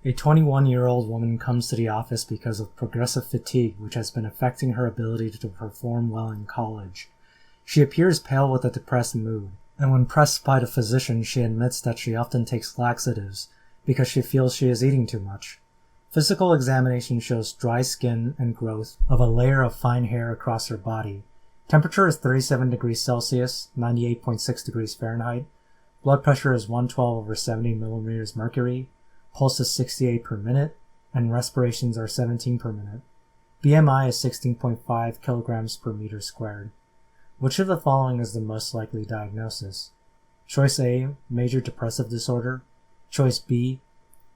A 21-year-old woman comes to the office because of progressive fatigue, which has been affecting her ability to perform well in college. She appears pale with a depressed mood, and when pressed by the physician, she admits that she often takes laxatives because she feels she is eating too much. Physical examination shows dry skin and growth of a layer of fine hair across her body. Temperature is 37 degrees Celsius, 98.6 degrees Fahrenheit. Blood pressure is 112/70 millimeters mercury. Pulse is 68 per minute, and respirations are 17 per minute. BMI is 16.5 kilograms per meter squared. Which of the following is the most likely diagnosis? Choice A, major depressive disorder. Choice B,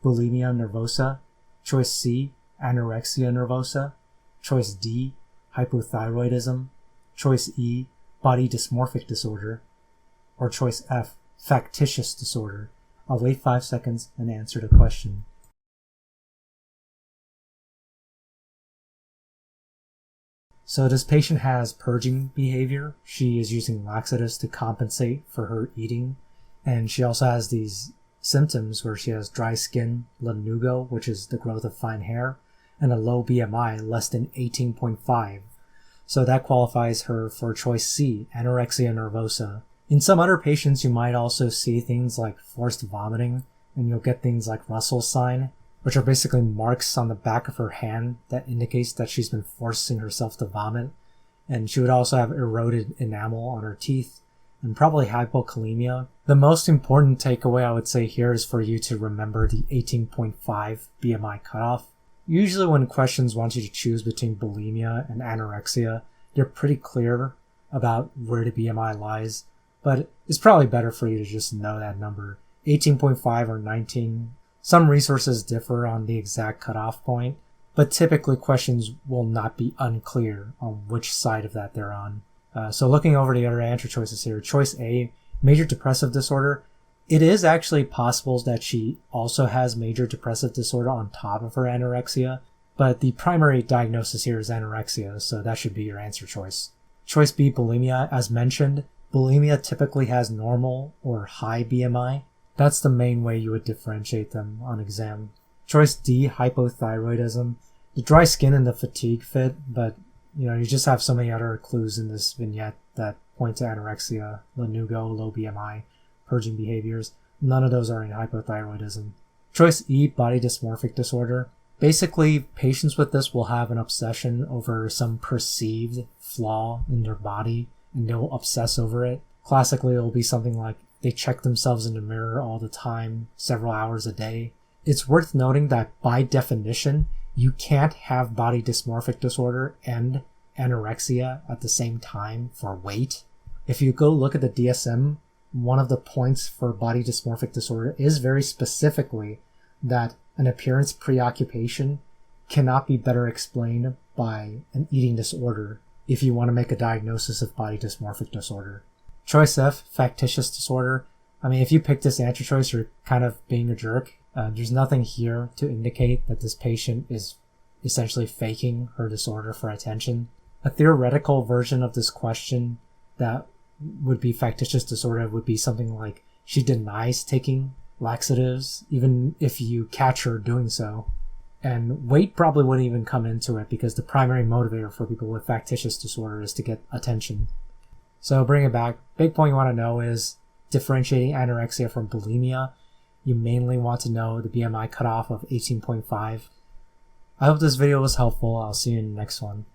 bulimia nervosa. Choice C, anorexia nervosa. Choice D, hypothyroidism. Choice E, body dysmorphic disorder. Or choice F, factitious disorder. I'll wait 5 seconds and answer the question. So this patient has purging behavior. She is using laxatives to compensate for her eating. And she also has these symptoms where she has dry skin, lanugo, which is the growth of fine hair, and a low BMI, less than 18.5. So that qualifies her for choice C, anorexia nervosa. In some other patients, you might also see things like forced vomiting, and you'll get things like Russell's sign, which are basically marks on the back of her hand that indicates that she's been forcing herself to vomit. And she would also have eroded enamel on her teeth, and probably hypokalemia. The most important takeaway I would say here is for you to remember the 18.5 BMI cutoff. Usually when questions want you to choose between bulimia and anorexia, they're pretty clear about where the BMI lies. But it's probably better for you to just know that number. 18.5 or 19. Some resources differ on the exact cutoff point, but typically questions will not be unclear on which side of that they're on. So looking over the other answer choices here, choice A, major depressive disorder. It is actually possible that she also has major depressive disorder on top of her anorexia, but the primary diagnosis here is anorexia, so that should be your answer choice. Choice B, bulimia. As mentioned, bulimia typically has normal or high BMI. That's the main way you would differentiate them on exam. Choice D, hypothyroidism. The dry skin and the fatigue fit, but you just have so many other clues in this vignette that point to anorexia, lanugo, low BMI, purging behaviors. None of those are in hypothyroidism. Choice E, body dysmorphic disorder. Basically, patients with this will have an obsession over some perceived flaw in their body, and they'll obsess over it. Classically, it'll be something like they check themselves in the mirror all the time, several hours a day. It's worth noting that by definition, you can't have body dysmorphic disorder and anorexia at the same time for weight. If you go look at the DSM, one of the points for body dysmorphic disorder is very specifically that an appearance preoccupation cannot be better explained by an eating disorder if you want to make a diagnosis of body dysmorphic disorder. Choice F, factitious disorder. If you pick this answer choice, you're kind of being a jerk. There's nothing here to indicate that this patient is essentially faking her disorder for attention. A theoretical version of this question that would be factitious disorder would be something like she denies taking laxatives, even if you catch her doing so. And weight probably wouldn't even come into it because the primary motivator for people with factitious disorder is to get attention. So bring it back. Big point you want to know is differentiating anorexia from bulimia. You mainly want to know the BMI cutoff of 18.5. I hope this video was helpful. I'll see you in the next one.